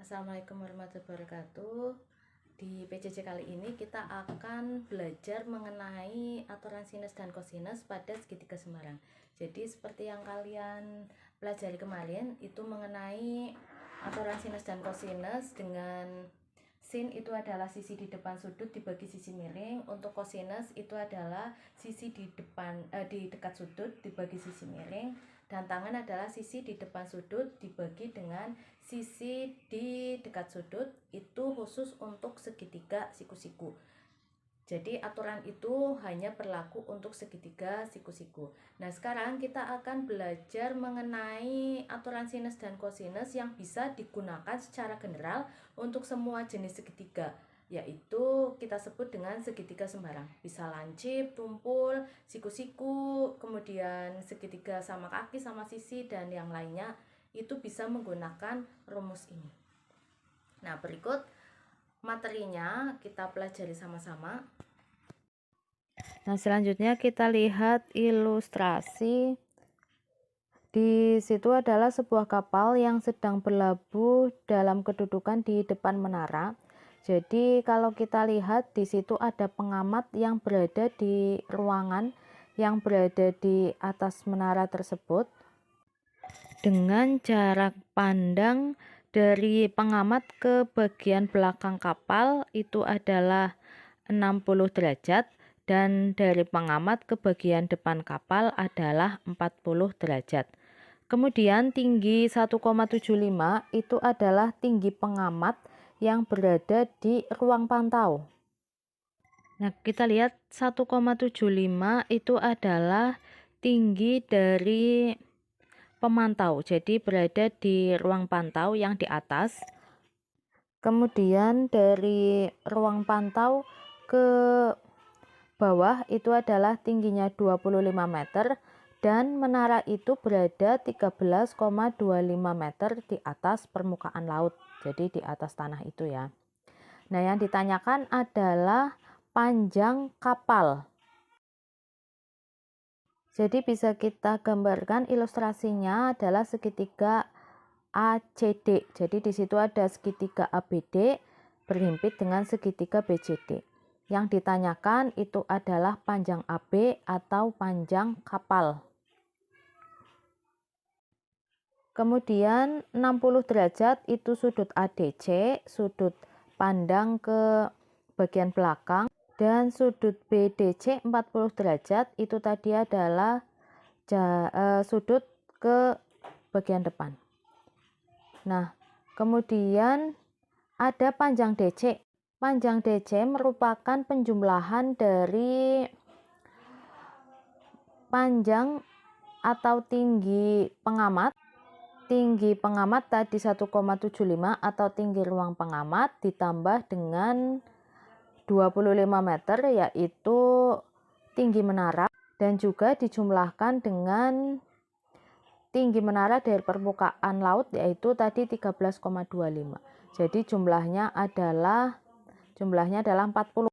Assalamualaikum warahmatullahi wabarakatuh. Di PJJ kali ini kita akan belajar mengenai aturan sinus dan kosinus pada segitiga sembarang. Jadi seperti yang kalian pelajari kemarin itu mengenai aturan sinus dan kosinus, dengan sin itu adalah sisi di depan sudut dibagi sisi miring. Untuk kosinus itu adalah sisi di dekat sudut dibagi sisi miring, dan tangan adalah sisi di depan sudut dibagi dengan sisi di dekat sudut. Itu khusus untuk segitiga siku-siku. Jadi aturan itu hanya berlaku untuk segitiga siku-siku. Nah, sekarang kita akan belajar mengenai aturan sinus dan kosinus yang bisa digunakan secara general untuk semua jenis segitiga, yaitu kita sebut dengan segitiga sembarang. Bisa lancip, tumpul, siku-siku, kemudian segitiga sama kaki, sama sisi, dan yang lainnya. Itu bisa menggunakan rumus ini. Nah, berikut materinya kita pelajari sama-sama. Nah, selanjutnya kita lihat ilustrasi. Di situ adalah sebuah kapal yang sedang berlabuh dalam kedudukan di depan menara. Jadi kalau kita lihat di situ ada pengamat yang berada di ruangan yang berada di atas menara tersebut. Dengan jarak pandang dari pengamat ke bagian belakang kapal itu adalah 60 derajat, dan dari pengamat ke bagian depan kapal adalah 40 derajat. Kemudian tinggi 1,75 itu adalah tinggi pengamat yang berada di ruang pantau. Nah, kita lihat 1,75 itu adalah tinggi dari pemantau, jadi berada di ruang pantau yang di atas. Kemudian dari ruang pantau ke bawah itu adalah tingginya 25 meter, dan menara itu berada 13,25 meter di atas permukaan laut, jadi di atas tanah itu ya. Nah, yang ditanyakan adalah panjang kapal. Jadi bisa kita gambarkan ilustrasinya adalah segitiga ACD. Jadi di situ ada segitiga ABD berhimpit dengan segitiga BCD. Yang ditanyakan itu adalah panjang AB atau panjang kapal. Kemudian 60 derajat itu sudut ADC, sudut pandang ke bagian belakang. Dan sudut BDC 40 derajat itu tadi adalah sudut ke bagian depan. Nah, kemudian ada panjang DC. Panjang DC merupakan penjumlahan dari panjang atau tinggi pengamat. Tinggi pengamat tadi 1,75 atau tinggi ruang pengamat ditambah dengan 25 meter yaitu tinggi menara, dan juga dijumlahkan dengan tinggi menara dari permukaan laut yaitu tadi 13,25. Jadi jumlahnya adalah 40.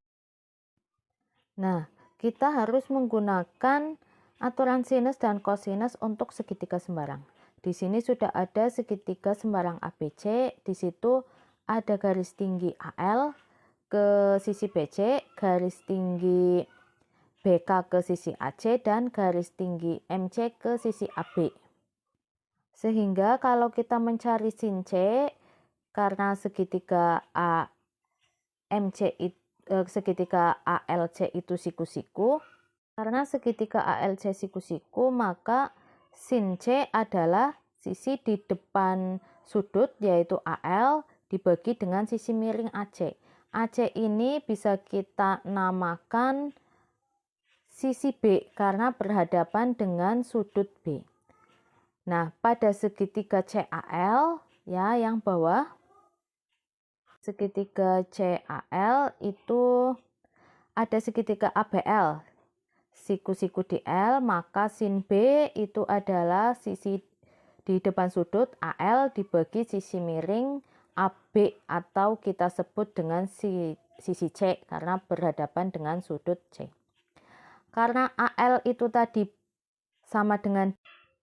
Nah, kita harus menggunakan aturan sinus dan kosinus untuk segitiga sembarang. Di sini sudah ada segitiga sembarang ABC, di situ ada garis tinggi AL ke sisi BC, garis tinggi BK ke sisi AC, dan garis tinggi MC ke sisi AB. Sehingga kalau kita mencari sin C, karena segitiga segitiga ALC itu siku-siku, karena segitiga ALC siku-siku, maka sin C adalah sisi di depan sudut yaitu AL dibagi dengan sisi miring AC. AC ini bisa kita namakan sisi B karena berhadapan dengan sudut B. Nah, pada segitiga CAL ya yang bawah, segitiga CAL itu ada segitiga ABL, siku-siku DL, maka sin B itu adalah sisi di depan sudut AL dibagi sisi miring AB atau kita sebut dengan sisi C karena berhadapan dengan sudut C. Karena AL itu tadi sama dengan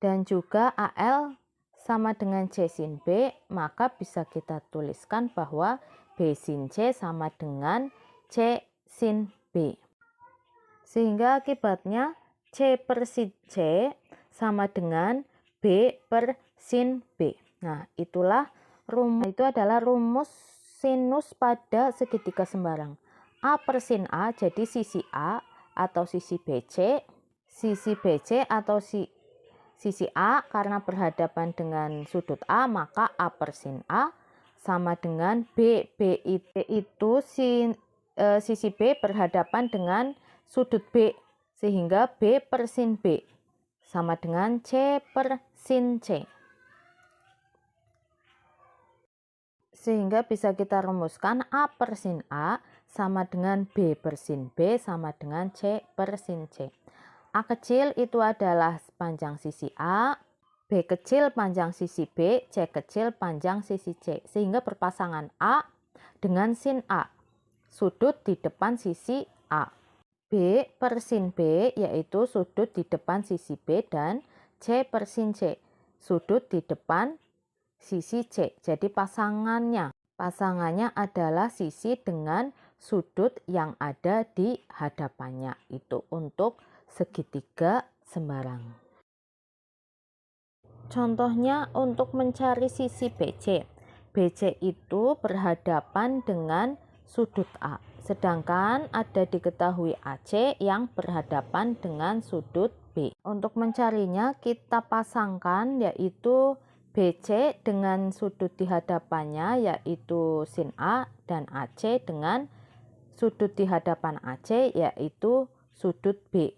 dan juga AL sama dengan C sin B, maka bisa kita tuliskan bahwa B sin C sama dengan C sin B. Sehingga akibatnya C per sin C sama dengan B per sin B. Nah, itu adalah rumus sinus pada segitiga sembarang. A per sin A, jadi sisi A atau sisi BC atau sisi A karena berhadapan dengan sudut A, maka A per sin A sama dengan B. B itu sisi B berhadapan dengan sudut B, sehingga B per sin B sama dengan C per sin C. Sehingga bisa kita rumuskan A per sin A sama dengan B per sin B sama dengan C per sin C. A kecil itu adalah panjang sisi A, B kecil panjang sisi B, C kecil panjang sisi C. Sehingga berpasangan A dengan sin A, sudut di depan sisi A. B per sin B yaitu sudut di depan sisi B, dan C per sin C, sudut di depan sisi C. Jadi pasangannya adalah sisi dengan sudut yang ada di hadapannya, itu untuk segitiga sembarang. Contohnya untuk mencari sisi BC. BC itu berhadapan dengan sudut A, sedangkan ada diketahui AC yang berhadapan dengan sudut B. Untuk mencarinya kita pasangkan, yaitu BC dengan sudut di hadapannya yaitu sin A, dan AC dengan sudut di hadapan AC yaitu sudut B.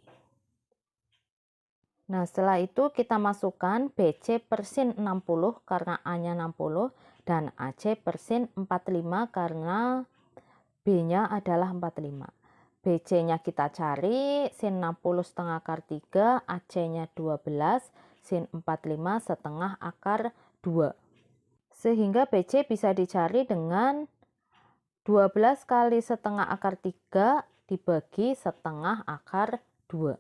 Nah, setelah itu kita masukkan BC per sin 60 karena A-nya 60 dan AC per sin 45 karena B-nya adalah 45. BC-nya kita cari, sin 60 setengah akar 3, AC-nya 12, sin 45 setengah akar 2. Sehingga BC bisa dicari dengan 12 kali setengah akar 3 dibagi setengah akar 2.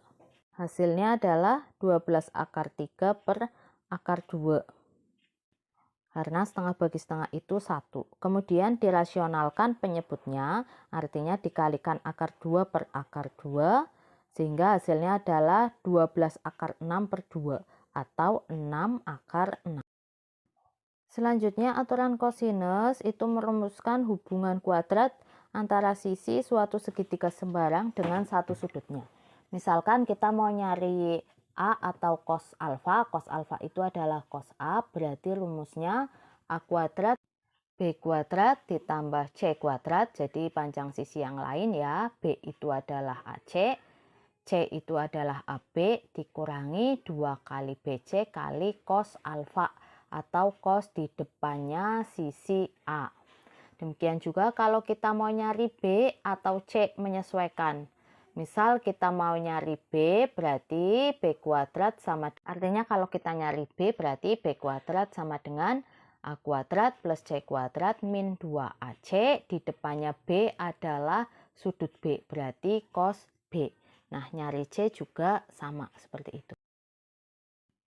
Hasilnya adalah 12 akar 3 per akar 2. Karena setengah bagi setengah itu 1. Kemudian dirasionalkan penyebutnya, artinya dikalikan akar 2 per akar 2, sehingga hasilnya adalah 12 akar 6 per 2 atau 6 akar 6. Selanjutnya aturan kosinus itu merumuskan hubungan kuadrat antara sisi suatu segitiga sembarang dengan satu sudutnya. Misalkan kita mau nyari A atau cos alfa itu adalah cos A, berarti rumusnya A kuadrat B kuadrat ditambah C kuadrat, jadi panjang sisi yang lain ya, B itu adalah AC, C itu adalah AB, dikurangi 2 kali BC kali cos alfa atau cos di depannya sisi A. Demikian juga kalau kita mau nyari B atau C menyesuaikan. Misal kita mau nyari B, berarti B kuadrat sama, artinya kalau kita nyari B berarti B kuadrat sama dengan A kuadrat plus C kuadrat min 2AC, di depannya B adalah sudut B, berarti cos B. Nah, nyari C juga sama seperti itu.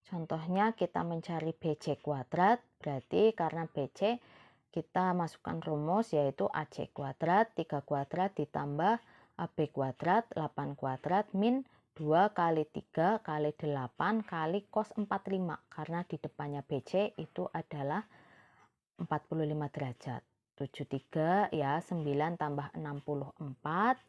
Contohnya kita mencari BC kuadrat, berarti karena BC kita masukkan rumus yaitu AC kuadrat 3 kuadrat ditambah AB kuadrat 8 kuadrat min 2 kali 3 kali 8 kali cos 45, karena di depannya BC itu adalah 45 derajat. 73 ya, 9 tambah 64.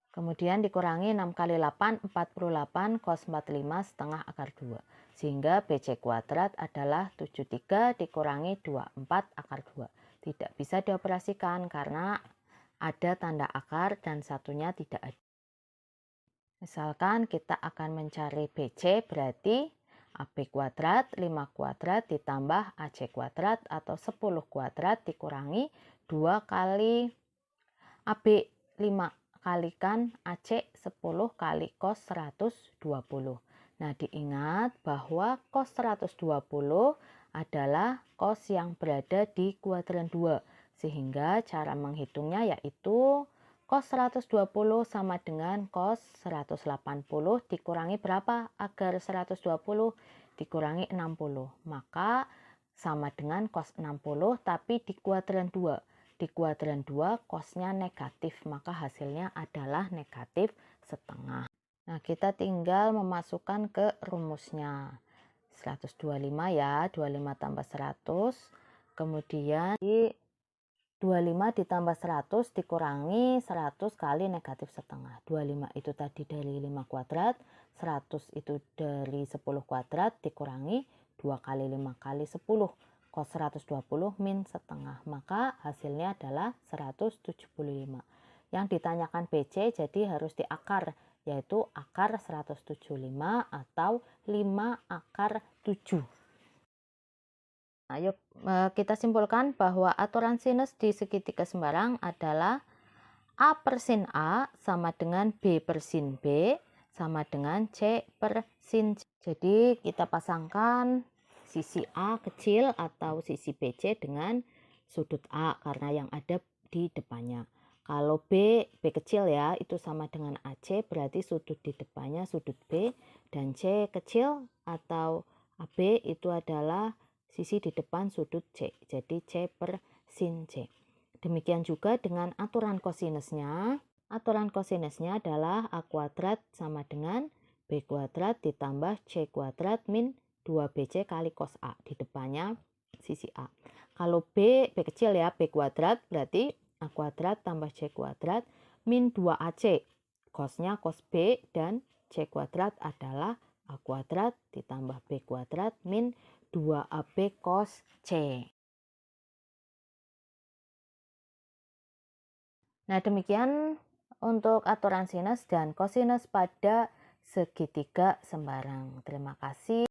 Kemudian dikurangi 6 kali 8, 48 cos 45 setengah akar 2. Sehingga BC kuadrat adalah 73 dikurangi 24 akar 2. Tidak bisa dioperasikan karena ada tanda akar dan satunya tidak ada. Misalkan kita akan mencari BC, berarti AB kuadrat 5 kuadrat ditambah AC kuadrat atau 10 kuadrat dikurangi 2 kali AB 5 kalikan AC 10 kali cos 120. Nah, diingat bahwa cos 120 adalah cos yang berada di kuadran 2. Sehingga cara menghitungnya yaitu Cos 120 sama dengan cos 180 dikurangi berapa agar 120 dikurangi 60? Maka sama dengan cos 60 tapi di kuadran 2. Di kuadran 2 cosnya negatif, maka hasilnya adalah negatif setengah. Nah, kita tinggal memasukkan ke rumusnya. 125 ya, 25 tambah 100. Kemudian 25 ditambah 100 dikurangi 100 kali negatif setengah. 25 itu tadi dari 5 kuadrat, 100 itu dari 10 kuadrat dikurangi 2 kali 5 kali 10. Cos 120 min setengah. Maka hasilnya adalah 175. Yang ditanyakan BC jadi harus diakar, yaitu akar 175 atau 5 akar 7. Ayo kita simpulkan bahwa aturan sinus di segitiga sembarang adalah A per sin A sama dengan B per sin B sama dengan C per sin C. Jadi kita pasangkan sisi A kecil atau sisi BC dengan sudut A karena yang ada di depannya. Kalau B kecil ya itu sama dengan AC, berarti sudut di depannya sudut B, dan C kecil atau AB itu adalah sisi di depan sudut C, jadi C per sin C. Demikian juga dengan aturan kosinusnya. Aturan kosinusnya adalah A kuadrat sama dengan B kuadrat ditambah C kuadrat min 2BC kali cos A. Di depannya sisi A. Kalau B kecil ya, B kuadrat berarti A kuadrat tambah C kuadrat min 2AC. Cosnya cos B dan C kuadrat adalah A kuadrat ditambah B kuadrat min 2AB cos C. Nah, demikian untuk aturan sinus dan kosinus pada segitiga sembarang. Terima kasih.